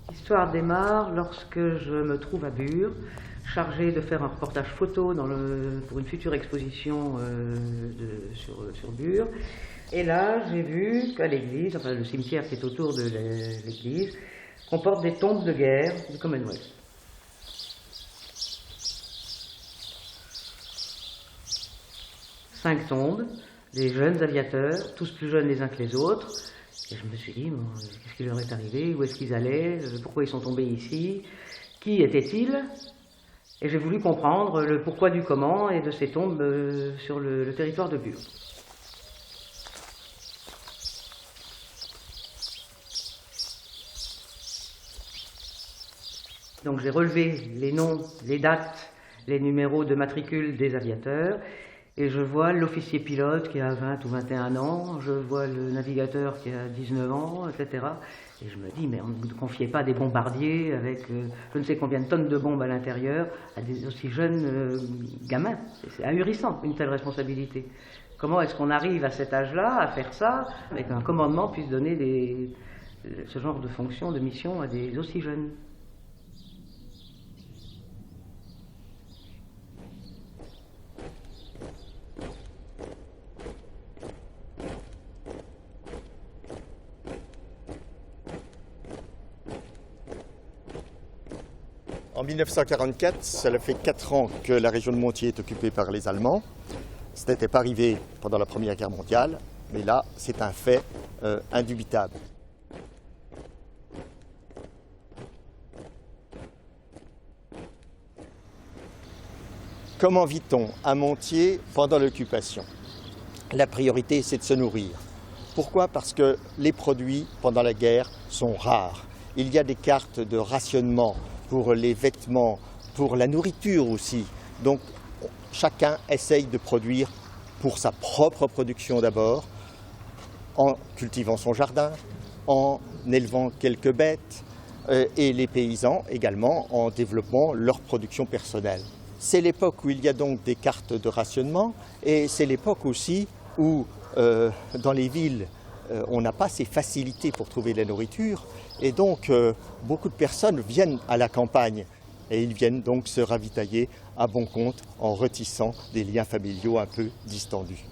L'histoire démarre lorsque je me trouve à Bure, chargée de faire un reportage photo pour une future exposition sur Bure. Et là, j'ai vu qu'à l'église, enfin le cimetière qui est autour de l'église, comporte des tombes de guerre du Commonwealth. Cinq tombes, des jeunes aviateurs, tous plus jeunes les uns que les autres. Et je me suis dit, bon, qu'est-ce qui leur est arrivé? Où est-ce qu'ils allaient? Pourquoi ils sont tombés ici? Qui étaient-ils? Et j'ai voulu comprendre le pourquoi du comment et de ces tombes sur le territoire de Bure. Donc j'ai relevé les noms, les dates, les numéros de matricule des aviateurs. Et je vois l'officier pilote qui a 20 ou 21 ans, je vois le navigateur qui a 19 ans, etc. Et je me dis, mais on ne confiait pas des bombardiers avec je ne sais combien de tonnes de bombes à l'intérieur à des aussi jeunes gamins. C'est ahurissant, une telle responsabilité. Comment est-ce qu'on arrive à cet âge-là à faire ça, et qu'un commandement puisse donner ce genre de fonction, de mission à des aussi jeunes? En 1944, cela fait 4 ans que la région de Montier est occupée par les Allemands. Ce n'était pas arrivé pendant la Première Guerre mondiale, mais là, c'est un fait indubitable. Comment vit-on à Montier pendant l'occupation? La priorité, c'est de se nourrir. Pourquoi? Parce que les produits, pendant la guerre, sont rares. Il y a des cartes de rationnement pour les vêtements, pour la nourriture aussi. Donc chacun essaye de produire pour sa propre production d'abord, en cultivant son jardin, en élevant quelques bêtes, et les paysans également en développant leur production personnelle. C'est l'époque où il y a donc des cartes de rationnement, et c'est l'époque aussi où dans les villes on n'a pas ces facilités pour trouver la nourriture. Et donc, beaucoup de personnes viennent à la campagne et ils viennent donc se ravitailler à bon compte en retissant des liens familiaux un peu distendus.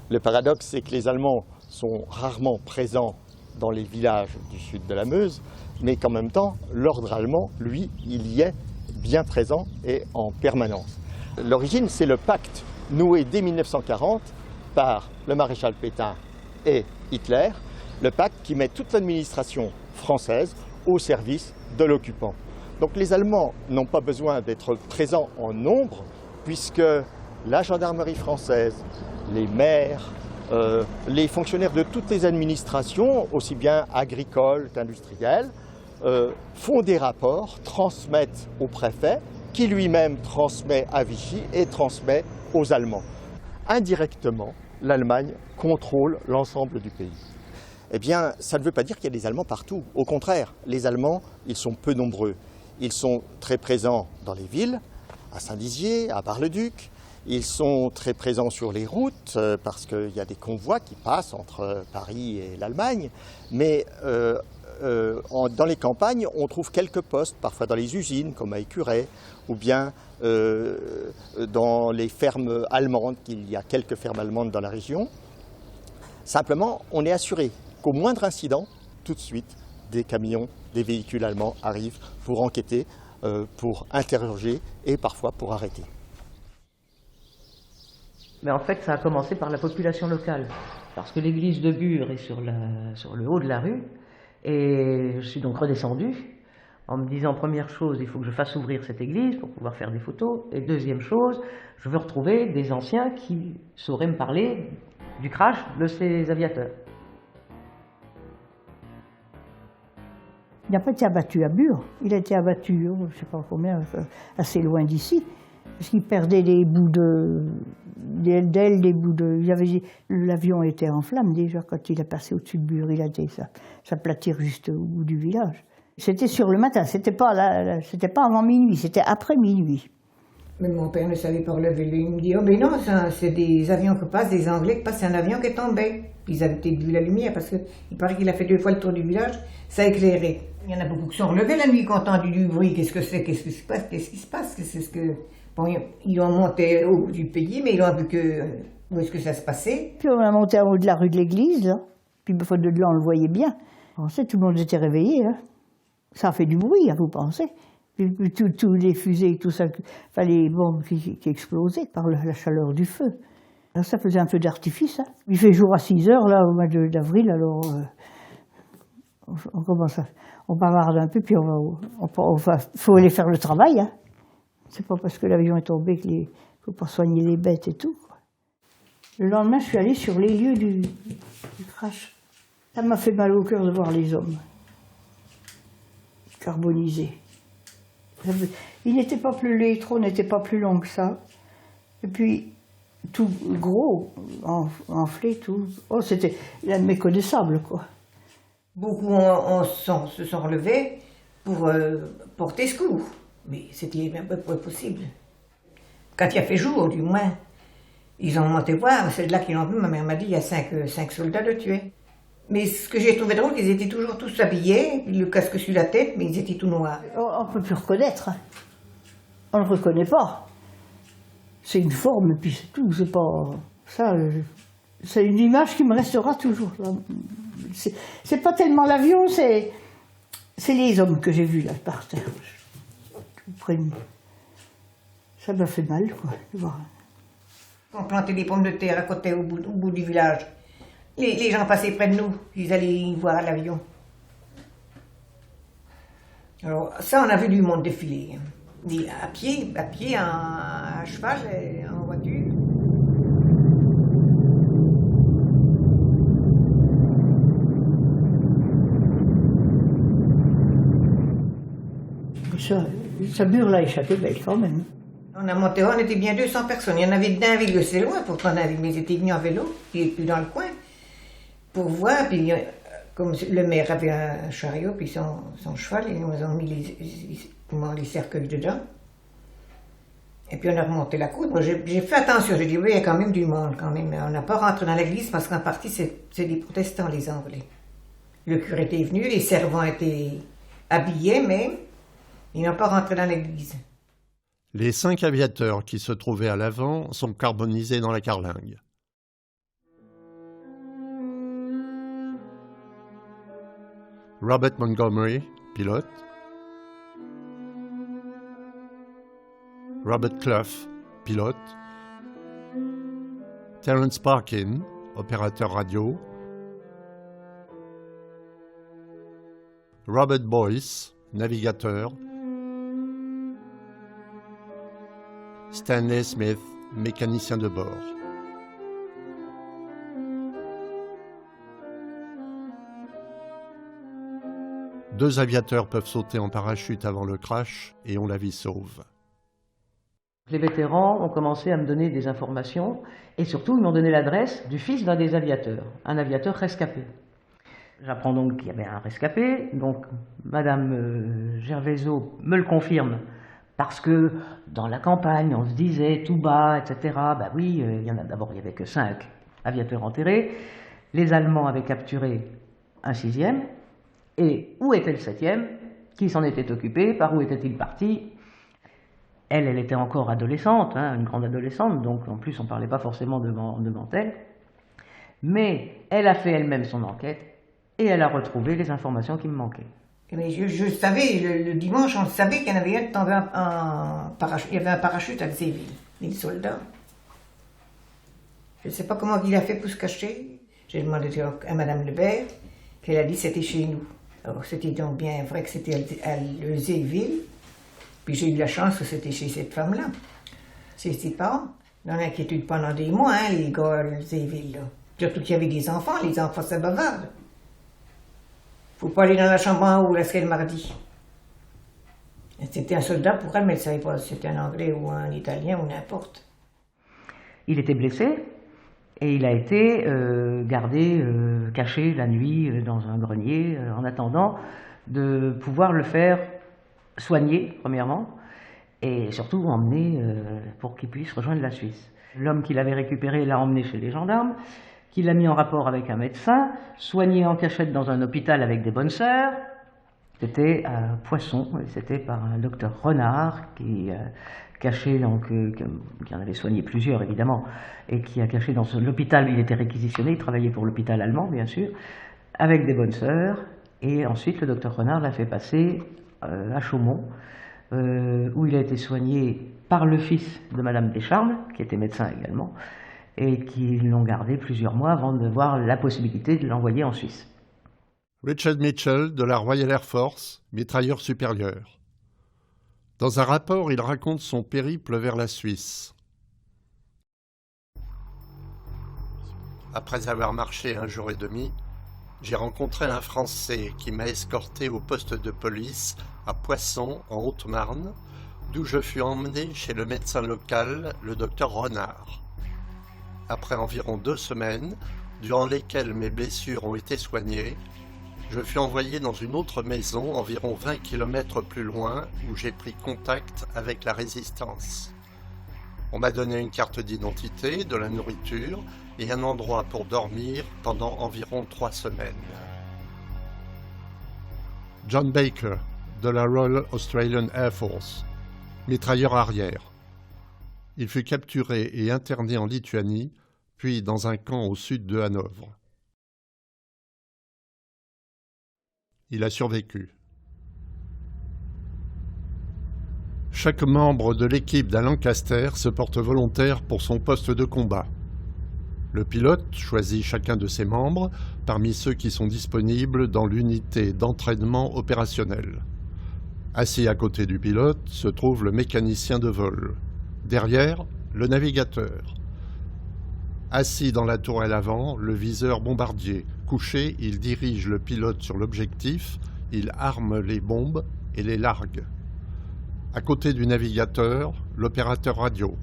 Le paradoxe, c'est que les Allemands sont rarement présents dans les villages du sud de la Meuse, mais qu'en même temps, l'ordre allemand, lui, il y est bien présent et en permanence. L'origine, c'est le pacte noué dès 1940 par le maréchal Pétain et Hitler, le pacte qui met toute l'administration française au service de l'occupant. Donc les Allemands n'ont pas besoin d'être présents en nombre, puisque la gendarmerie française, les maires, les fonctionnaires de toutes les administrations, aussi bien agricoles qu'industrielles, font des rapports, transmettent au préfet, qui lui-même transmet à Vichy et transmet aux Allemands. Indirectement, l'Allemagne contrôle l'ensemble du pays. Eh bien, ça ne veut pas dire qu'il y a des Allemands partout. Au contraire, les Allemands, ils sont peu nombreux. Ils sont très présents dans les villes, à Saint-Dizier, à Bar-le-Duc. Ils sont très présents sur les routes parce qu'il y a des convois qui passent entre Paris et l'Allemagne. Mais dans les campagnes, on trouve quelques postes, parfois dans les usines, comme à Écureuil, ou bien dans les fermes allemandes, qu'il y a quelques fermes allemandes dans la région. Simplement, on est assuré qu'au moindre incident, tout de suite, des camions, des véhicules allemands arrivent pour enquêter, pour interroger et parfois pour arrêter. Mais en fait, ça a commencé par la population locale, parce que l'église de Bure est sur le haut de la rue, et je suis donc redescendu en me disant, première chose, il faut que je fasse ouvrir cette église pour pouvoir faire des photos, et deuxième chose, je veux retrouver des anciens qui sauraient me parler du crash de ces aviateurs. Il n'a pas été abattu à Bure, il a été abattu, je ne sais pas combien, assez loin d'ici, parce qu'il perdait des bouts d'ailes, des bouts de... L'avion était en flammes déjà quand il est passé au-dessus de Bure, il a été s'aplatir juste au bout du village. C'était sur le matin, c'était pas avant minuit, c'était après minuit. Mais mon père ne savait pas relever, il me dit, oh ben non, c'est des avions qui passent, des Anglais qui passent, c'est un avion qui est tombé. qu'ils avaient peut-être vu la lumière, parce qu'il paraît qu'il a fait 2 fois le tour du village, ça éclairait. Il y en a beaucoup qui sont relevés la nuit, qui ont entendu du bruit. Qu'est-ce que c'est? Qu'est-ce qui se passe? Qu'est-ce qui se passe? C'est ce que... Bon, ils ont monté au bout du pays, mais ils ont vu que... Où est-ce que ça se passait? Puis on a monté en haut de la rue de l'église, là. Puis de là, on le voyait bien. On sait, tout le monde était réveillé, là. Ça a fait du bruit, vous pensez. Puis tous les fusées, tout ça, enfin les bombes qui explosaient par la chaleur du feu. Alors ça faisait un feu d'artifice. Hein. Il fait jour à 6 heures, là, au mois d'avril, alors on commence on bavarde un peu, puis faut aller faire le travail. Hein. C'est pas parce que l'avion est tombé qu'il faut pas soigner les bêtes et tout. Quoi. Le lendemain, je suis allée sur les lieux du crash. Ça m'a fait mal au cœur de voir les hommes carbonisés. Il n'était pas plus, les trous n'étaient pas plus longs que ça. Et puis, tout gros, enflé, tout. Oh, c'était méconnaissable, quoi. Beaucoup se sont relevés pour porter secours. Mais c'était même pas possible. Quand il a fait jour, du moins, ils ont monté voir. C'est de là qu'ils l'ont vu. Ma mère m'a dit il y a 5 soldats de tués. Mais ce que j'ai trouvé drôle, ils étaient toujours tous habillés, le casque sur la tête, mais ils étaient tout noirs. On ne peut plus reconnaître. On ne le reconnaît pas. C'est une forme, et puis c'est tout. C'est pas ça. C'est une image qui me restera toujours. C'est pas tellement l'avion, c'est les hommes que j'ai vus là par terre. Ça m'a fait mal, quoi. De voir. On plantait des pommes de terre à côté, au bout du village. Les gens passaient près de nous, ils allaient voir l'avion. Alors ça, on a vu du monde défiler. À pied, à cheval, en voiture. Ça mur là échappé belle quand même. On a monté, on était bien 200 personnes. Il y en avait d'Inville, c'est loin pourtant d'Inville, mais ils étaient venus en vélo, puis dans le coin, pour voir. Puis comme le maire avait un chariot, puis son cheval, ils nous ont mis les cercueils dedans. Et puis on a remonté la côte. Moi j'ai fait attention, j'ai dit oui, il y a quand même du monde quand même. On n'a pas rentré dans l'église parce qu'en partie c'est des protestants les Anglais. Le curé était venu, les servants étaient habillés, mais ils n'ont pas rentré dans l'église. Les 5 aviateurs qui se trouvaient à l'avant sont carbonisés dans la carlingue. Robert Montgomery, pilote. Robert Clough, pilote. Terence Parkin, opérateur radio. Robert Boyce, navigateur. Stanley Smith, mécanicien de bord. Deux aviateurs peuvent sauter en parachute avant le crash et ont la vie sauve. Les vétérans ont commencé à me donner des informations et surtout ils m'ont donné l'adresse du fils d'un des aviateurs, un aviateur rescapé. J'apprends donc qu'il y avait un rescapé, donc Madame Gervaiseau me le confirme parce que dans la campagne on se disait tout bas, etc. Bah oui, il y avait que 5 aviateurs enterrés, les Allemands avaient capturé un 6e, et où était le 7e? Qui s'en était occupé? Par où était-il parti? Elle était encore adolescente, hein, une grande adolescente, donc en plus on ne parlait pas forcément devant elle. Mais elle a fait elle-même son enquête et elle a retrouvé les informations qui me manquaient. Mais je savais, le dimanche, on savait qu'il y en avait un tombé il y avait un parachute à Zéville, les soldats. Je ne sais pas comment il a fait pour se cacher. J'ai demandé à Madame Lebert, qu'elle a dit que c'était chez nous. Alors c'était donc bien vrai que c'était à Zéville. Puis j'ai eu de la chance que c'était chez cette femme-là, chez ses parents. Dans l'inquiétude pendant des mois, hein, les gars de Zéville, là. Surtout qu'il y avait des enfants, les enfants ça bavarde. Faut pas aller dans la chambre en haut, là, ce qu'elle m'a dit. C'était un soldat pour elle, mais elle ne savait pas si c'était un Anglais ou un Italien ou n'importe. Il était blessé et il a été gardé, caché la nuit dans un grenier, en attendant de pouvoir le faire soigner, premièrement, et surtout emmener pour qu'il puisse rejoindre la Suisse. L'homme qui l'avait récupéré l'a emmené chez les gendarmes, qui l'a mis en rapport avec un médecin, soigné en cachette dans un hôpital avec des bonnes sœurs. C'était à Poisson, et c'était par un docteur Renard qui caché, donc, qui en avait soigné plusieurs évidemment, et qui a caché dans l'hôpital où il était réquisitionné, il travaillait pour l'hôpital allemand bien sûr, avec des bonnes sœurs, et ensuite le docteur Renard l'a fait passer à Chaumont, où il a été soigné par le fils de Madame Descharmes, qui était médecin également, et qui l'ont gardé plusieurs mois avant de voir la possibilité de l'envoyer en Suisse. Richard Mitchell de la Royal Air Force, mitrailleur supérieur. Dans un rapport, il raconte son périple vers la Suisse. Après avoir marché 1 jour et demi, j'ai rencontré un Français qui m'a escorté au poste de police à Poisson, en Haute-Marne, d'où je fus emmené chez le médecin local, le docteur Renard. Après environ 2 semaines, durant lesquelles mes blessures ont été soignées, je fus envoyé dans une autre maison environ 20 km plus loin où j'ai pris contact avec la résistance. On m'a donné une carte d'identité, de la nourriture et un endroit pour dormir pendant environ 3 semaines. John Baker, de la Royal Australian Air Force, mitrailleur arrière. Il fut capturé et interné en Lituanie, puis dans un camp au sud de Hanovre. Il a survécu. Chaque membre de l'équipe d'un Lancaster se porte volontaire pour son poste de combat. Le pilote choisit chacun de ses membres parmi ceux qui sont disponibles dans l'unité d'entraînement opérationnel. Assis à côté du pilote se trouve le mécanicien de vol. Derrière, le navigateur. Assis dans la tourelle avant, le viseur bombardier. Couché, il dirige le pilote sur l'objectif, il arme les bombes et les largue. À côté du navigateur, l'opérateur radio.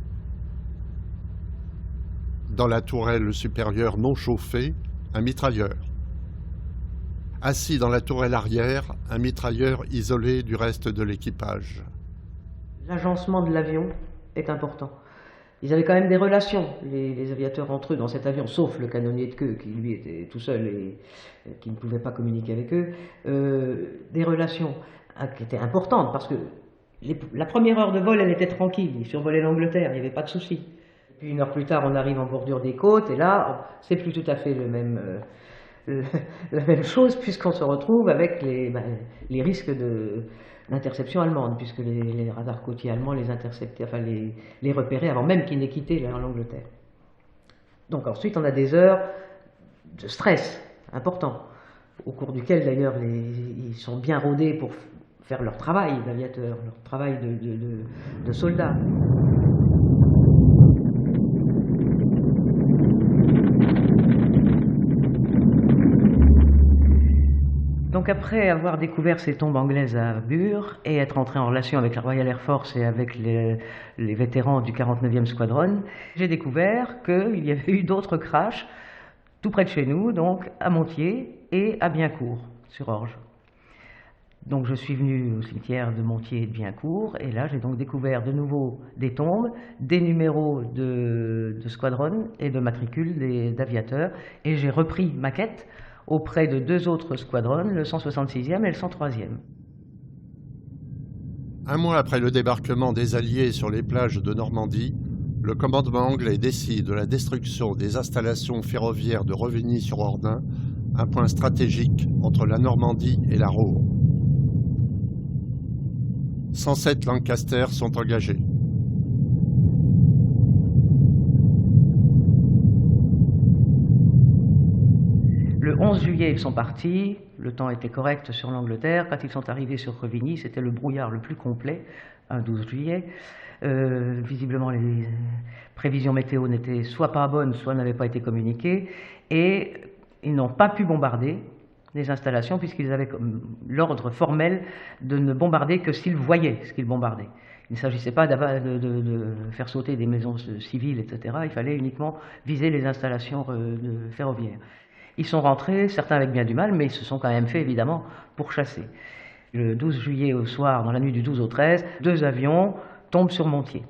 Dans la tourelle supérieure non chauffée, un mitrailleur. Assis dans la tourelle arrière, un mitrailleur isolé du reste de l'équipage. L'agencement de l'avion est important. Ils avaient quand même des relations, les aviateurs entre eux dans cet avion, sauf le canonnier de queue qui lui était tout seul et qui ne pouvait pas communiquer avec eux. Des relations qui étaient importantes parce que la première heure de vol, elle était tranquille, ils survolaient l'Angleterre, il n'y avait pas de souci. Puis 1 heure plus tard, on arrive en bordure des côtes et là, c'est plus tout à fait la même chose puisqu'on se retrouve avec les risques d'interception allemande, puisque les radars côtiers allemands les interceptaient, enfin les repéraient avant même qu'ils n'aient quitté l'Angleterre. Donc ensuite, on a des heures de stress important, au cours duquel d'ailleurs ils sont bien rodés pour faire leur travail d'aviateurs, leur travail de soldats. Donc après avoir découvert ces tombes anglaises à Bure et être entré en relation avec la Royal Air Force et avec les vétérans du 49e Squadron, j'ai découvert qu'il y avait eu d'autres crashs tout près de chez nous, donc à Montier et à Biencourt, sur Orge. Donc je suis venu au cimetière de Montier et de Biencourt et là j'ai donc découvert de nouveau des tombes, des numéros de squadron et de matricules d'aviateurs et j'ai repris ma quête auprès de 2 autres squadrons, le 166e et le 103e. Un mois après le débarquement des Alliés sur les plages de Normandie, le commandement anglais décide de la destruction des installations ferroviaires de Revigny-sur-Ordun, un point stratégique entre la Normandie et la Roure. 107 Lancaster sont engagés. Le 11 juillet, ils sont partis, le temps était correct sur l'Angleterre. Quand ils sont arrivés sur Revigny, c'était le brouillard le plus complet, un 12 juillet. Visiblement, les prévisions météo n'étaient soit pas bonnes, soit n'avaient pas été communiquées. Et ils n'ont pas pu bombarder les installations, puisqu'ils avaient l'ordre formel de ne bombarder que s'ils voyaient ce qu'ils bombardaient. Il ne s'agissait pas de faire sauter des maisons civiles, etc. Il fallait uniquement viser les installations ferroviaires. Ils sont rentrés, certains avec bien du mal, mais ils se sont quand même fait évidemment pourchasser. Le 12 juillet au soir, dans la nuit du 12 au 13, 2 avions tombent sur Montier.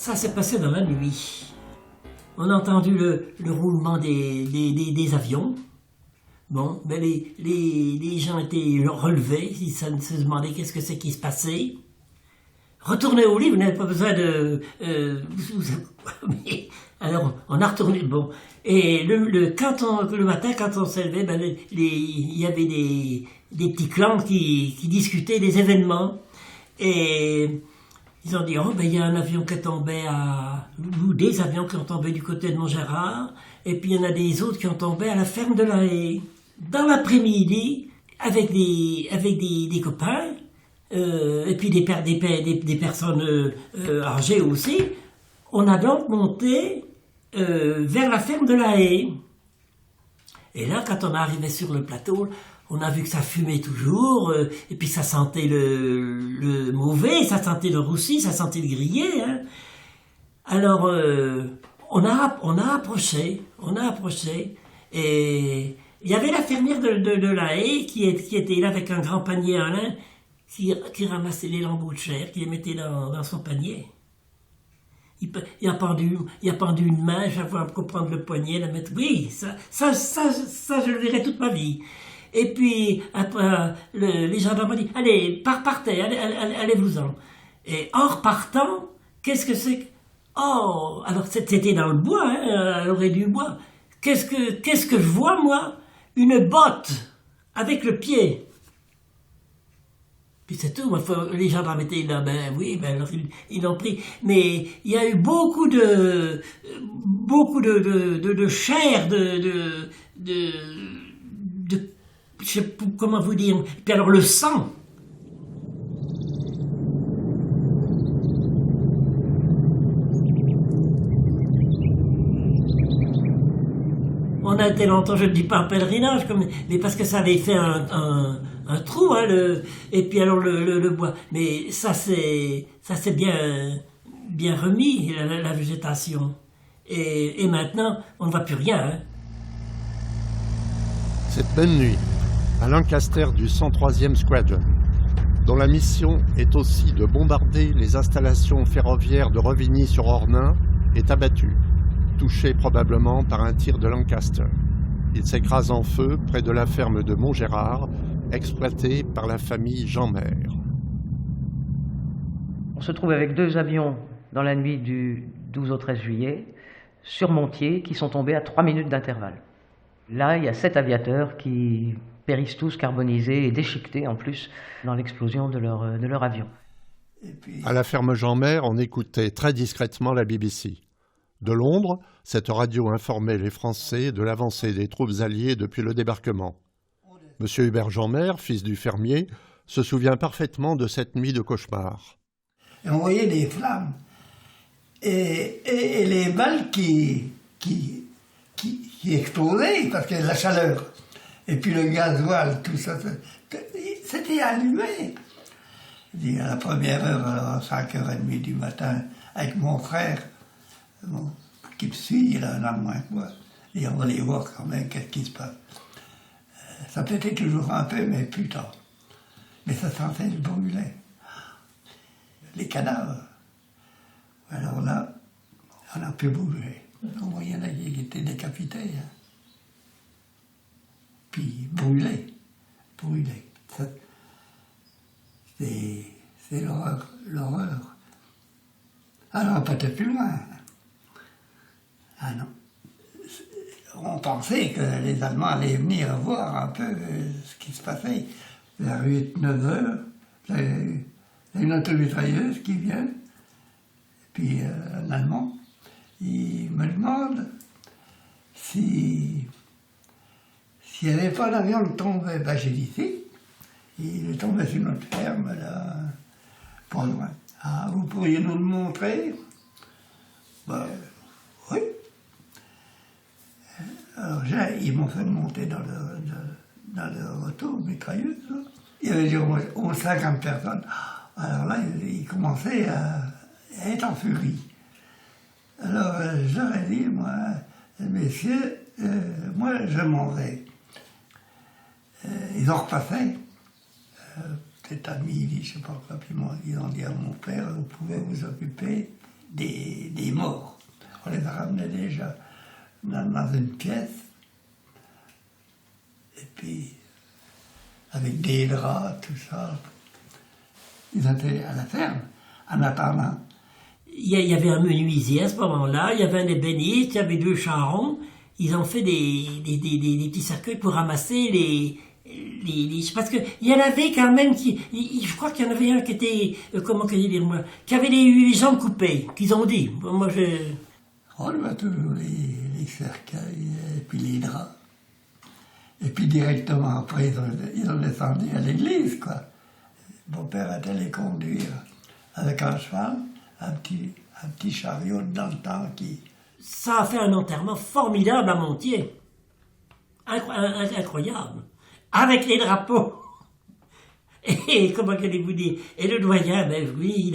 Ça s'est passé dans la nuit. On a entendu le roulement des avions. Bon, ben les gens étaient relevés, ils se demandaient qu'est-ce que c'est qui se passait. Retournez au lit, vous n'avez pas besoin de... alors, on a retourné, bon. Et le matin, quand on s'est levé, ben, il y avait des petits clans qui discutaient des événements. Et ils ont dit, oh, ben, il y a un avion qui est tombé ou des avions qui ont tombé du côté de Montgérard, et puis il y en a des autres qui ont tombé à la ferme de la Haye. Dans l'après-midi, avec des copains, et puis des personnes âgées aussi, on a donc monté vers la ferme de la Haye. Et là, quand on est arrivé sur le plateau, on a vu que ça fumait toujours, et puis ça sentait le mauvais, ça sentait le roussi, ça sentait le grillé. Hein. Alors, on a approché, et il y avait la fermière de la Haye qui était là avec un grand panier en lin, qui ramassait les lambeaux de chair, qui les mettait dans son panier. Il a pendu une main, chaque fois pour prendre le poignet, la mettre. Oui, ça, je le verrai toute ma vie. Et puis, après, les gendarmes ont dit, allez, partez, allez-vous-en. Et en repartant, qu'est-ce que c'est? Oh, alors c'était dans le bois, hein, à l'orée du bois. Qu'est-ce que je vois, moi? Une botte, avec le pied. Puis c'est tout, les gendarmes étaient là, ben oui, ben alors ils l'ont pris. Mais il y a eu beaucoup de chair, je sais pas comment vous dire. Puis alors le sang. On a été longtemps, je ne dis pas un pèlerinage, mais parce que ça avait fait un trou, hein, et puis alors le bois. Mais ça s'est bien remis, la végétation. Et maintenant, on ne voit plus rien. Hein. Cette même nuit, à Lancaster du 103e Squadron, dont la mission est aussi de bombarder les installations ferroviaires de Revigny-sur-Ornain, est abattu, touché probablement par un tir de Lancaster. Il s'écrase en feu près de la ferme de Montgérard, exploitée par la famille Jeanmaire. On se trouve avec 2 avions dans la nuit du 12 au 13 juillet, sur Montier, qui sont tombés à 3 minutes d'intervalle. Là, il y a 7 aviateurs qui périssent tous carbonisés et déchiquetés en plus dans l'explosion de leur avion. À la ferme Jeanmaire, on écoutait très discrètement la BBC. De Londres, cette radio informait les Français de l'avancée des troupes alliées depuis le débarquement. Monsieur Hubert Jeanmaire, fils du fermier, se souvient parfaitement de cette nuit de cauchemar. Et on voyait des flammes et les balles qui explosaient parce qu'il y a de la chaleur. Et puis le gasoil, tout ça, c'était allumé. Je dis à la première heure, à 5h30 du matin, avec mon frère, qui me suit, il a un an moins que moi, et on va aller voir quand même qu'est-ce qui se passe. Ça pétait toujours un peu, mais plus tard. Mais ça sentait le brûler. Les cadavres. Alors là, on a pu bouger. On voyait là qu'il était décapité. Hein. Puis brûlé. C'est l'horreur. Alors peut-être plus loin. Ah non. On pensait que les Allemands allaient venir voir un peu ce qui se passait. Vers 8-9 heures, il y a une automitrailleuse qui vient, puis un Allemand, il me demande s'il n'y avait pas d'avion qui tombait. Ben, j'ai dit si. Il est tombé sur notre ferme, là, pas loin. Ah, vous pourriez nous le montrer? Ben, oui. Alors, ils m'ont fait monter dans leur auto mitrailleuse. Là. Il y avait au 50 personnes. Alors là, ils commençaient à être en furie. Alors, j'aurais dit, moi, messieurs, moi, je m'en vais. Ils ont repassé. Peut-être à midi, je ne sais pas quoi. Puis ils ont dit à mon père, vous pouvez vous occuper. des morts. On les a ramenés déjà dans une pièce, et puis avec des draps, tout ça. Ils étaient à la ferme, en attendant. Il y avait un menuisier à ce moment-là, il y avait un ébéniste, il y avait 2 charrons. Ils ont fait des petits cercueils pour ramasser parce que il y en avait quand même je crois qu'il y en avait un qui était, qui avait les jambes coupées, qu'ils ont dit. Moi, On voit toujours les cercueils, et puis les draps. Et puis directement après, ils ont descendu à l'église, quoi. Mon père était allé conduire avec un cheval, un petit chariot dans le temps qui... Ça a fait un enterrement formidable à Montier. Incroyable. Avec les drapeaux. Et comment allez-vous dire? Et le doyen, ben oui,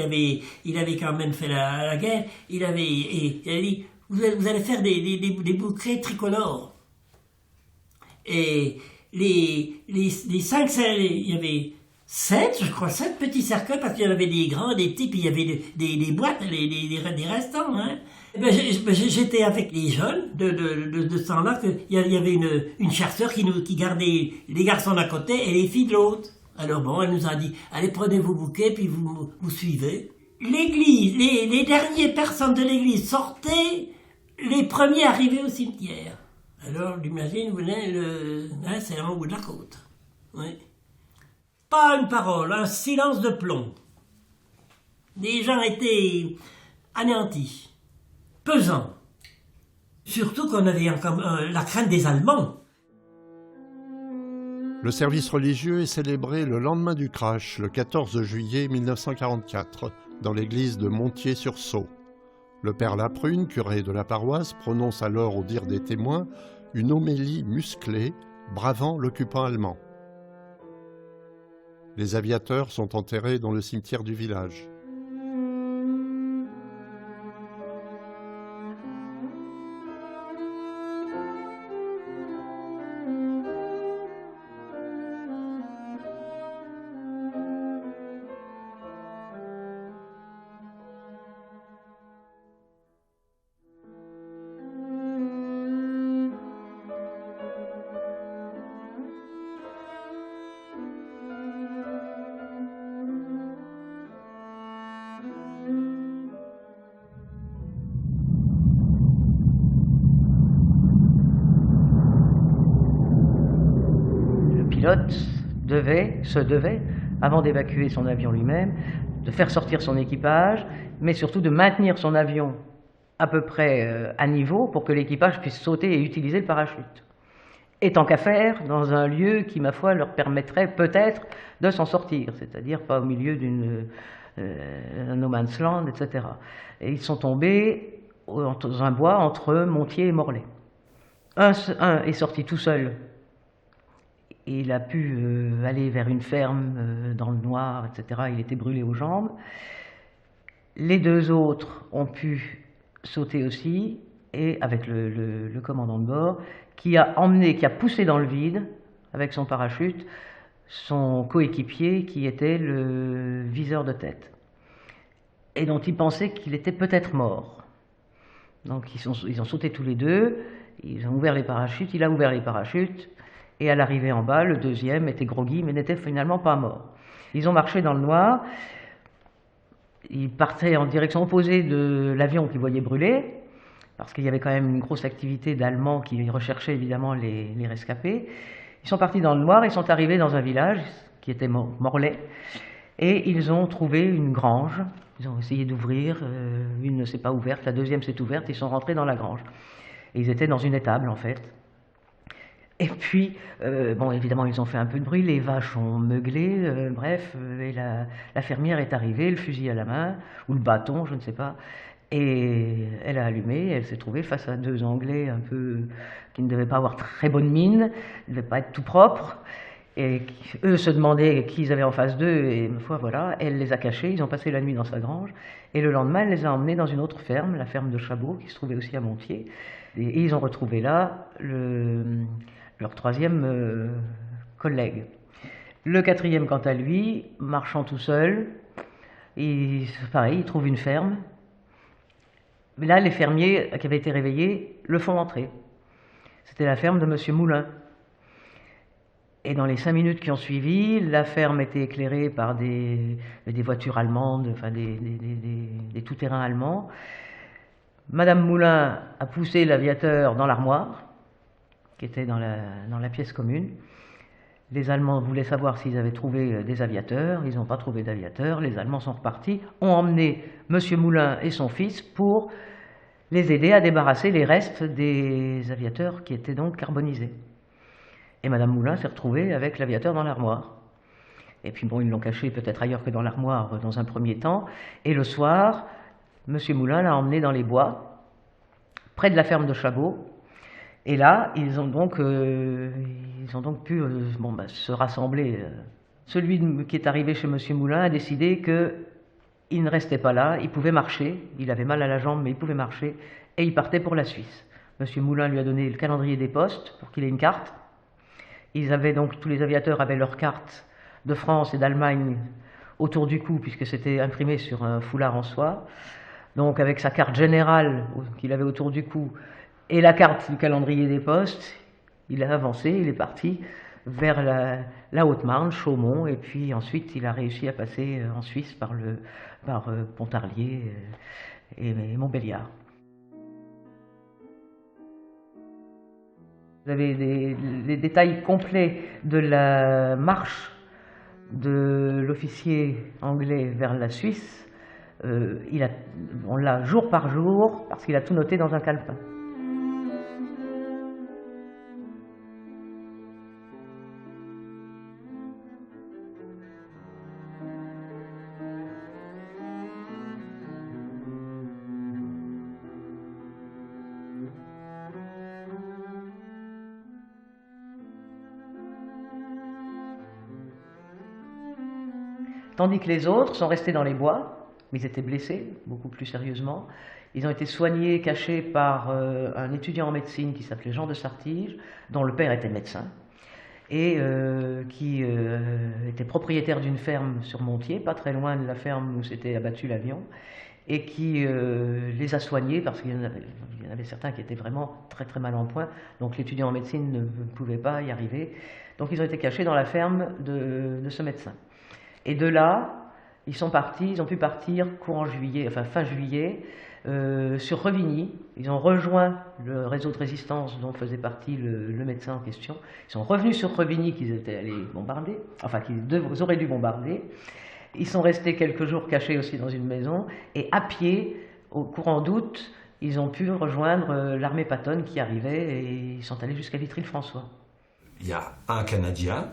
il avait quand même fait la guerre. Il avait dit, vous allez faire des bouquets tricolores. Et les 5, il y avait 7, je crois, 7 petits cercueils, parce qu'il y en avait des grands, des petits, puis il y avait des boîtes, des restants, hein. J'étais avec les jeunes de ce temps-là, il y avait une chasseur qui gardait les garçons d'un côté et les filles de l'autre. Alors bon, elle nous a dit, allez, prenez vos bouquets, puis vous suivez. L'église, les dernières personnes de l'église sortaient, les premiers arrivaient au cimetière. Alors, l'imagine, c'est en haut de la côte. Oui. Pas une parole, un silence de plomb. Les gens étaient anéantis. Pesant. Surtout qu'on avait encore la crainte des Allemands. Le service religieux est célébré le lendemain du crash, le 14 juillet 1944, dans l'église de Montier-sur-Sault. Le père Laprune, curé de la paroisse, prononce alors, au dire des témoins, une homélie musclée, bravant l'occupant allemand. Les aviateurs sont enterrés dans le cimetière du village. Pilote se devait, avant d'évacuer son avion lui-même, de faire sortir son équipage, mais surtout de maintenir son avion à peu près à niveau pour que l'équipage puisse sauter et utiliser le parachute. Et tant qu'à faire, dans un lieu qui, ma foi, leur permettrait peut-être de s'en sortir, c'est-à-dire pas au milieu d'un no man's land, etc. Et ils sont tombés dans un bois entre Montier et Morlaix. Un est sorti tout seul. Il a pu aller vers une ferme dans le noir, etc. Il était brûlé aux jambes. Les 2 autres ont pu sauter aussi, et avec le commandant de bord, qui a poussé dans le vide, avec son parachute, son coéquipier, qui était le viseur de tête, et dont il pensait qu'il était peut-être mort. Donc ils ont sauté tous les 2, ils ont ouvert les parachutes, il a ouvert les parachutes, et à l'arrivée en bas, le 2e était groggy, mais n'était finalement pas mort. Ils ont marché dans le noir, ils partaient en direction opposée de l'avion qu'ils voyaient brûler, parce qu'il y avait quand même une grosse activité d'Allemands qui recherchaient évidemment les rescapés. Ils sont partis dans le noir, ils sont arrivés dans un village qui était Morlaix, et ils ont trouvé une grange. Ils ont essayé d'ouvrir, une ne s'est pas ouverte, la 2e s'est ouverte, ils sont rentrés dans la grange. Et ils étaient dans une étable en fait. Et puis, bon, évidemment, ils ont fait un peu de bruit, les vaches ont meuglé, bref, et la fermière est arrivée, le fusil à la main, ou le bâton, je ne sais pas, et elle a allumé, elle s'est trouvée face à 2 Anglais un peu, qui ne devaient pas avoir très bonne mine, ne devaient pas être tout propres, et eux se demandaient qui ils avaient en face d'eux, et une fois, voilà, elle les a cachés, ils ont passé la nuit dans sa grange, et le lendemain, elle les a emmenés dans une autre ferme, la ferme de Chabot, qui se trouvait aussi à Montier, et ils ont retrouvé là leur 3e collègue. Le 4e, quant à lui, marchant tout seul, pareil, il trouve une ferme, Mais là, les fermiers qui avaient été réveillés le font entrer. C'était la ferme de M. Moulin. Et dans les 5 minutes qui ont suivi, la ferme était éclairée par des voitures allemandes, enfin des tout-terrains allemands. Madame Moulin a poussé l'aviateur dans l'armoire, qui était dans la pièce commune. Les Allemands voulaient savoir s'ils avaient trouvé des aviateurs. Ils n'ont pas trouvé d'aviateurs. Les Allemands sont repartis, ont emmené M. Moulin et son fils pour les aider à débarrasser les restes des aviateurs qui étaient donc carbonisés. Et Madame Moulin s'est retrouvée avec l'aviateur dans l'armoire. Et puis bon, ils l'ont caché peut-être ailleurs que dans l'armoire dans un premier temps. Et le soir, M. Moulin l'a emmené dans les bois, près de la ferme de Chabot. Et là, ils ont donc pu se rassembler. Celui qui est arrivé chez M. Moulin a décidé qu'il ne restait pas là, il pouvait marcher. Il avait mal à la jambe, mais il pouvait marcher. Et il partait pour la Suisse. M. Moulin lui a donné le calendrier des postes pour qu'il ait une carte. Tous les aviateurs avaient leur carte de France et d'Allemagne autour du cou, puisque c'était imprimé sur un foulard en soie. Donc avec sa carte générale qu'il avait autour du cou et la carte du calendrier des postes, il a avancé, il est parti vers la Haute-Marne, Chaumont, et puis ensuite il a réussi à passer en Suisse par Pontarlier et Montbéliard. Vous avez les détails complets de la marche de l'officier anglais vers la Suisse. On l'a jour par jour parce qu'il a tout noté dans un calepin. Tandis que les autres sont restés dans les bois, mais ils étaient blessés, beaucoup plus sérieusement. Ils ont été soignés, cachés par un étudiant en médecine qui s'appelait Jean de Sartige, dont le père était médecin, et qui était propriétaire d'une ferme sur Montier, pas très loin de la ferme où s'était abattu l'avion, et qui les a soignés parce qu'il y en avait certains qui étaient vraiment très très mal en point, donc l'étudiant en médecine ne pouvait pas y arriver. Donc ils ont été cachés dans la ferme de ce médecin. Et de là, ils ont pu partir fin juillet, sur Revigny. Ils ont rejoint le réseau de résistance dont faisait partie le médecin en question. Ils sont revenus sur Revigny qu'ils étaient allés bombarder, qu'ils auraient dû bombarder. Ils sont restés quelques jours cachés aussi dans une maison, et à pied, au courant d'août, ils ont pu rejoindre l'armée Patton qui arrivait, et ils sont allés jusqu'à Vitry-le-François. Il y a un Canadien,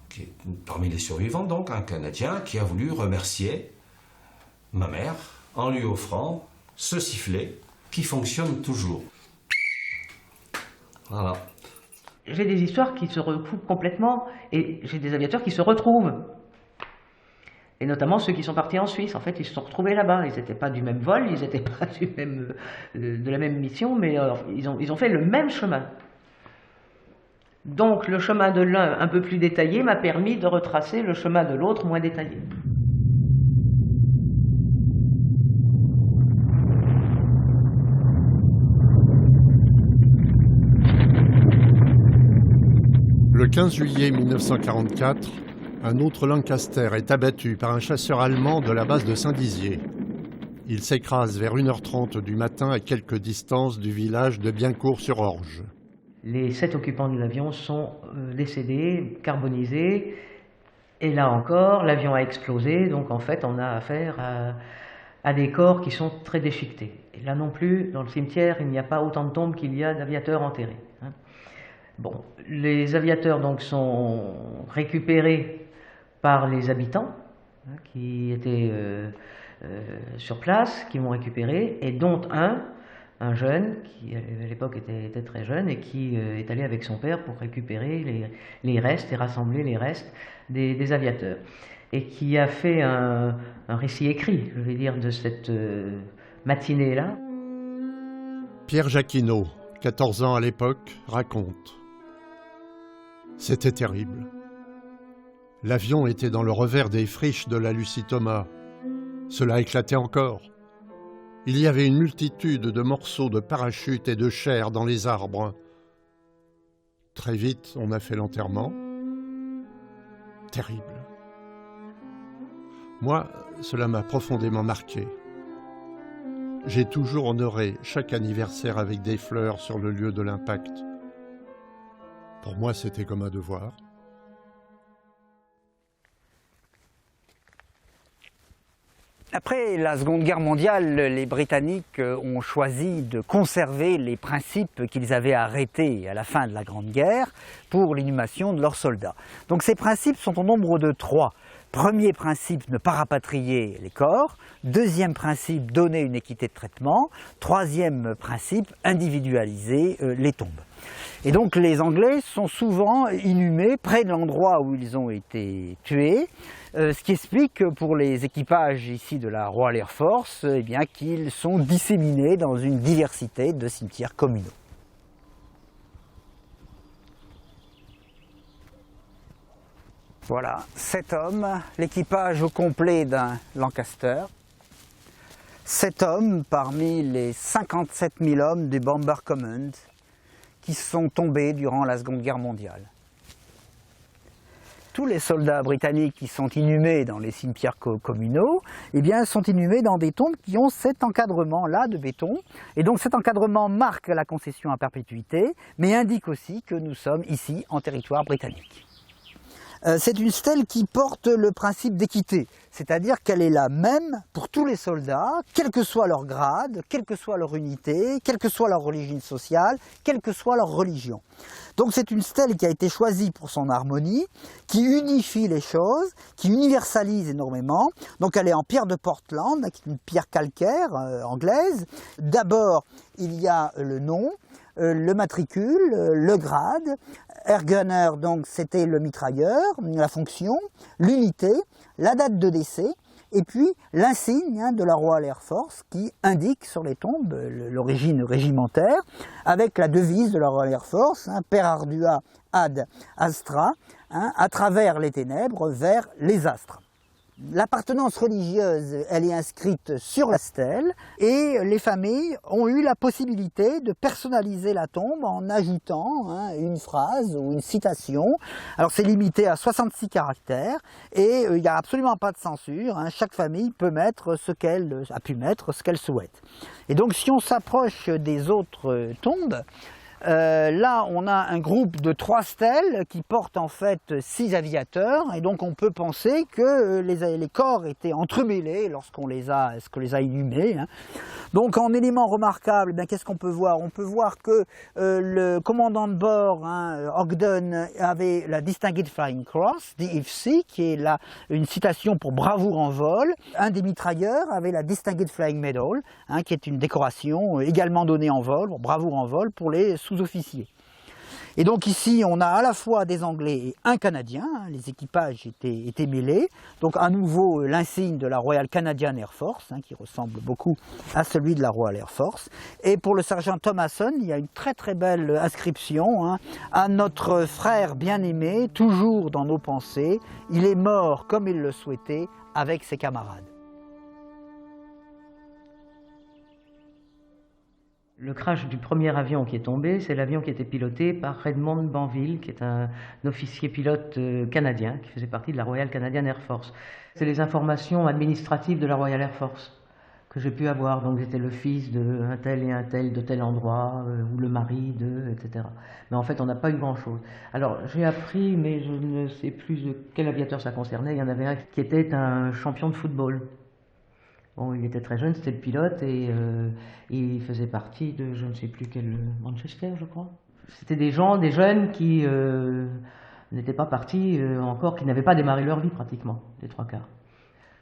qui est parmi les survivants, donc un Canadien qui a voulu remercier ma mère en lui offrant ce sifflet qui fonctionne toujours. Voilà. J'ai des histoires qui se recoupent complètement, et j'ai des aviateurs qui se retrouvent. Et notamment ceux qui sont partis en Suisse. En fait, ils se sont retrouvés là-bas. Ils n'étaient pas du même vol, ils n'étaient pas de la même mission, mais ils ont fait le même chemin. Donc le chemin de l'un un peu plus détaillé m'a permis de retracer le chemin de l'autre moins détaillé. Le 15 juillet 1944, un autre Lancaster est abattu par un chasseur allemand de la base de Saint-Dizier. Il s'écrase vers 1h30 du matin à quelque distance du village de Biencourt-sur-Orge. Les 7 occupants de l'avion sont décédés, carbonisés, et là encore, l'avion a explosé, donc en fait, on a affaire à des corps qui sont très déchiquetés. Et là non plus, dans le cimetière, il n'y a pas autant de tombes qu'il y a d'aviateurs enterrés. Bon, les aviateurs donc sont récupérés par les habitants qui étaient sur place, qui m'ont récupéré, et dont un jeune, qui à l'époque était très jeune, et qui est allé avec son père pour récupérer les restes et rassembler les restes des aviateurs. Et qui a fait un récit écrit, je vais dire, de cette matinée-là. Pierre Jacquinot, 14 ans à l'époque, raconte. C'était terrible. L'avion était dans le revers des friches de la Lucie Thomas. Cela éclatait encore. Il y avait une multitude de morceaux de parachutes et de chair dans les arbres. Très vite, on a fait l'enterrement. Terrible. Moi, cela m'a profondément marqué. J'ai toujours honoré chaque anniversaire avec des fleurs sur le lieu de l'impact. Pour moi, c'était comme un devoir. Après la Seconde Guerre mondiale, les Britanniques ont choisi de conserver les principes qu'ils avaient arrêtés à la fin de la Grande Guerre pour l'inhumation de leurs soldats. Donc ces principes sont au nombre de 3. Premier principe, ne pas rapatrier les corps. Deuxième principe, donner une équité de traitement. Troisième principe, individualiser les tombes. Et donc les Anglais sont souvent inhumés près de l'endroit où ils ont été tués, ce qui explique que pour les équipages ici de la Royal Air Force, eh bien, qu'ils sont disséminés dans une diversité de cimetières communaux. Voilà, 7 hommes, l'équipage au complet d'un Lancaster. 7 hommes parmi les 57 000 hommes du Bomber Command qui sont tombés durant la Seconde Guerre mondiale. Tous les soldats britanniques qui sont inhumés dans les cimetières communaux, eh bien, sont inhumés dans des tombes qui ont cet encadrement-là de béton. Et donc cet encadrement marque la concession à perpétuité, mais indique aussi que nous sommes ici en territoire britannique. C'est une stèle qui porte le principe d'équité, c'est-à-dire qu'elle est la même pour tous les soldats, quel que soit leur grade, quelle que soit leur unité, quelle que soit leur origine sociale, quelle que soit leur religion. Donc c'est une stèle qui a été choisie pour son harmonie, qui unifie les choses, qui universalise énormément. Donc elle est en pierre de Portland, qui est une pierre calcaire anglaise. D'abord, il y a le nom, le matricule, le grade. Air Gunner, donc c'était le mitrailleur, la fonction, l'unité, la date de décès, et puis l'insigne de la Royal Air Force qui indique sur les tombes l'origine régimentaire, avec la devise de la Royal Air Force, per ardua ad astra, à travers les ténèbres vers les astres. L'appartenance religieuse, elle est inscrite sur la stèle et les familles ont eu la possibilité de personnaliser la tombe en ajoutant une phrase ou une citation. Alors c'est limité à 66 caractères et il n'y a absolument pas de censure. Chaque famille peut mettre ce qu'elle a pu mettre, ce qu'elle souhaite. Et donc si on s'approche des autres tombes, là, on a un groupe de 3 stèles qui portent en fait 6 aviateurs et donc on peut penser que les corps étaient entremêlés lorsqu'on les a inhumés. Donc en élément remarquable, qu'est-ce qu'on peut voir? On peut voir que le commandant de bord, Ogden, avait la Distinguished Flying Cross, DFC, qui est là une citation pour bravoure en vol. Un des mitrailleurs avait la Distinguished Flying Medal, qui est une décoration également donnée en vol, pour bravoure en vol, pour les sous-officiers. Et donc ici, on a à la fois des Anglais et un Canadien, les équipages étaient mêlés. Donc à nouveau l'insigne de la Royal Canadian Air Force, qui ressemble beaucoup à celui de la Royal Air Force. Et pour le sergent Thomason, il y a une très très belle inscription à notre frère bien-aimé, toujours dans nos pensées. Il est mort comme il le souhaitait avec ses camarades. Le crash du premier avion qui est tombé, c'est l'avion qui était piloté par Redmond Banville, qui est un officier pilote canadien, qui faisait partie de la Royal Canadian Air Force. C'est les informations administratives de la Royal Air Force que j'ai pu avoir. Donc j'étais le fils d'un tel et un tel de tel endroit, ou le mari de, etc. Mais en fait, on n'a pas eu grand-chose. Alors j'ai appris, mais je ne sais plus de quel aviateur ça concernait, il y en avait un qui était un champion de football. Bon, il était très jeune, c'était le pilote et il faisait partie de, je ne sais plus quel, Manchester, je crois. C'était des jeunes qui n'étaient pas partis encore, qui n'avaient pas démarré leur vie pratiquement, les 3 quarts.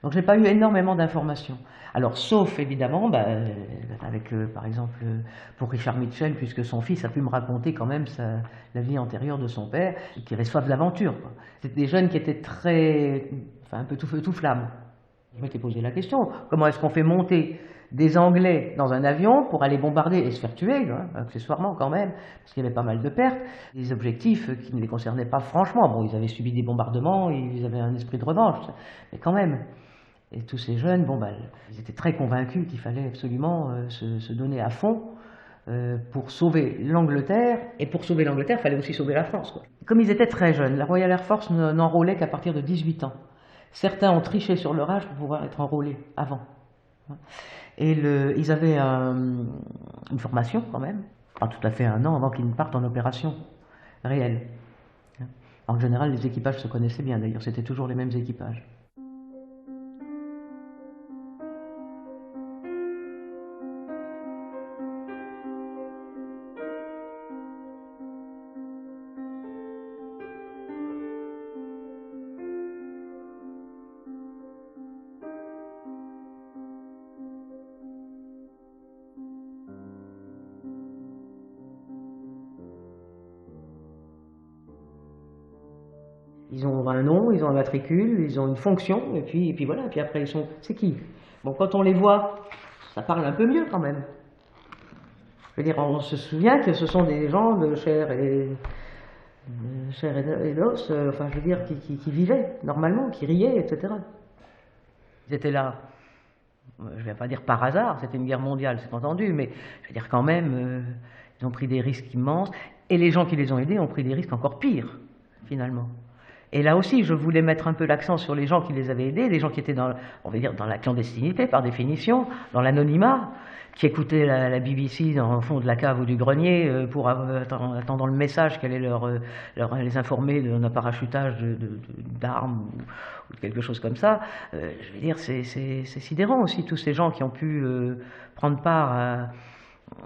Donc j'ai pas eu énormément d'informations. Alors sauf évidemment, avec par exemple pour Richard Mitchell, puisque son fils a pu me raconter quand même la vie antérieure de son père, qui avait soif d'aventure. C'était des jeunes qui étaient un peu tout feu tout flamme. Je m'étais posé la question, comment est-ce qu'on fait monter des Anglais dans un avion pour aller bombarder et se faire tuer, accessoirement quand même, parce qu'il y avait pas mal de pertes, des objectifs qui ne les concernaient pas franchement. Bon, ils avaient subi des bombardements, ils avaient un esprit de revanche, mais quand même. Et tous ces jeunes, bon, bah, ils étaient très convaincus qu'il fallait absolument se donner à fond pour sauver l'Angleterre. Et pour sauver l'Angleterre, il fallait aussi sauver la France, quoi. Comme ils étaient très jeunes, la Royal Air Force n'enrôlait qu'à partir de 18 ans. Certains ont triché sur leur âge pour pouvoir être enrôlés avant. Et ils avaient une formation quand même, pas tout à fait un an avant qu'ils ne partent en opération réelle. En général, les équipages se connaissaient bien, d'ailleurs, c'était toujours les mêmes équipages. Ils ont un nom, ils ont un matricule, ils ont une fonction, et puis voilà, et puis après ils sont... C'est qui? Bon, quand on les voit, ça parle un peu mieux quand même. Je veux dire, on se souvient que ce sont des gens de chair et d'os, enfin je veux dire, qui vivaient normalement, qui riaient, etc. Ils étaient là, je ne vais pas dire par hasard, c'était une guerre mondiale, c'est entendu, mais je veux dire quand même, ils ont pris des risques immenses, et les gens qui les ont aidés ont pris des risques encore pires, finalement. Et là aussi, je voulais mettre un peu l'accent sur les gens qui les avaient aidés, les gens qui étaient dans, on va dire, dans la clandestinité, par définition, dans l'anonymat, qui écoutaient la BBC dans le fond de la cave ou du grenier pour attendant le message qui allait les informer d'un parachutage d'armes ou de quelque chose comme ça. Je veux dire, c'est sidérant aussi, tous ces gens qui ont pu prendre part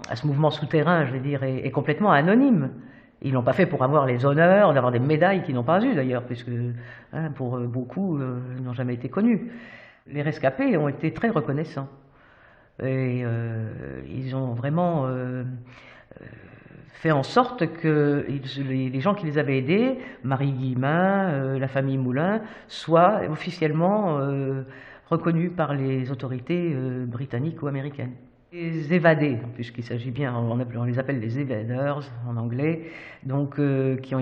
à ce mouvement souterrain, je veux dire, et complètement anonyme. Ils l'ont pas fait pour avoir les honneurs, d'avoir des médailles qu'ils n'ont pas eues d'ailleurs, puisque pour beaucoup, ils n'ont jamais été connus. Les rescapés ont été très reconnaissants. Et ils ont vraiment fait en sorte que les gens qui les avaient aidés, Marie Guillemin, la famille Moulin, soient officiellement reconnus par les autorités britanniques ou américaines. Les évadés, puisqu'il s'agit bien, on les appelle les evaders en anglais, donc qui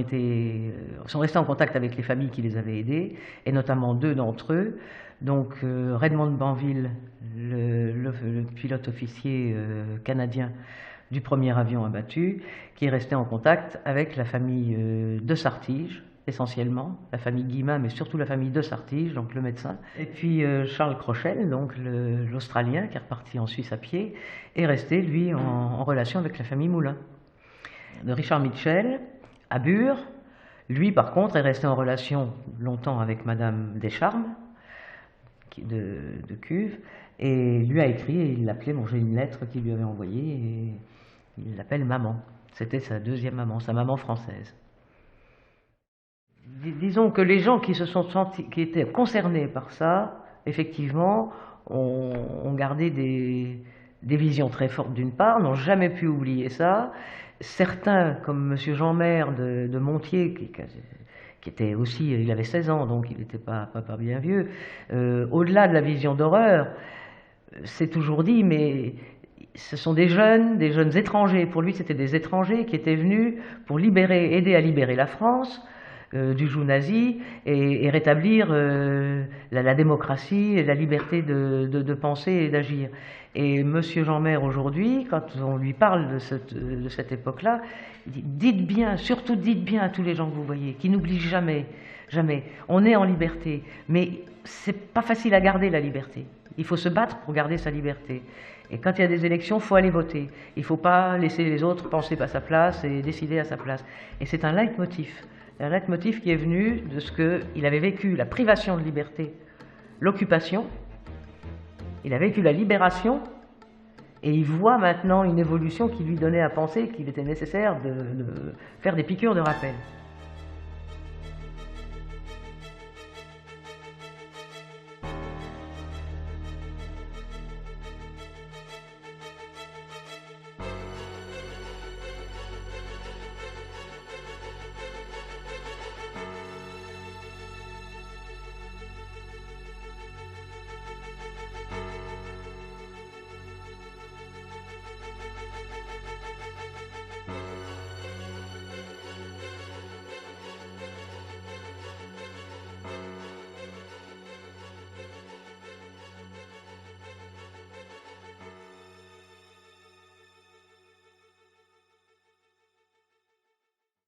sont restés en contact avec les familles qui les avaient aidés, et notamment 2 d'entre eux. Donc Redmond Banville, le pilote officier canadien du premier avion abattu, qui est resté en contact avec la famille de Sartige, essentiellement, la famille Guillemin, mais surtout la famille de Sartige, donc le médecin. Et puis Charles Crochel, donc l'Australien, qui est reparti en Suisse à pied, est resté, lui, en relation avec la famille Moulin. De Richard Mitchell, à Bure, lui, par contre, est resté en relation longtemps avec Madame Descharmes, de Cuves, et lui a écrit, et il l'appelait, bon, j'ai une lettre qu'il lui avait envoyée, et il l'appelle maman. C'était sa 2e maman, sa maman française. Disons que les gens qui étaient concernés par ça, effectivement, ont gardé des visions très fortes d'une part, n'ont jamais pu oublier ça. Certains, comme M. Jean Maire de Montier, qui était aussi, il avait 16 ans, donc il n'était pas bien vieux, au-delà de la vision d'horreur, c'est toujours dit, mais ce sont des jeunes étrangers. Pour lui, c'était des étrangers qui étaient venus pour aider à libérer la France du joug nazi et rétablir la démocratie et la liberté de penser et d'agir. Et M. Jean Maire aujourd'hui, quand on lui parle de cette époque-là, il dit, dites bien, surtout dites bien à tous les gens que vous voyez, qui n'oublient jamais, jamais. On est en liberté, mais c'est pas facile à garder la liberté. Il faut se battre pour garder sa liberté. Et quand il y a des élections, il faut aller voter. Il ne faut pas laisser les autres penser à sa place et décider à sa place. Et c'est un leitmotiv. Un leitmotiv qui est venu de ce qu'il avait vécu, la privation de liberté, l'occupation. Il a vécu la libération et il voit maintenant une évolution qui lui donnait à penser qu'il était nécessaire de faire des piqûres de rappel.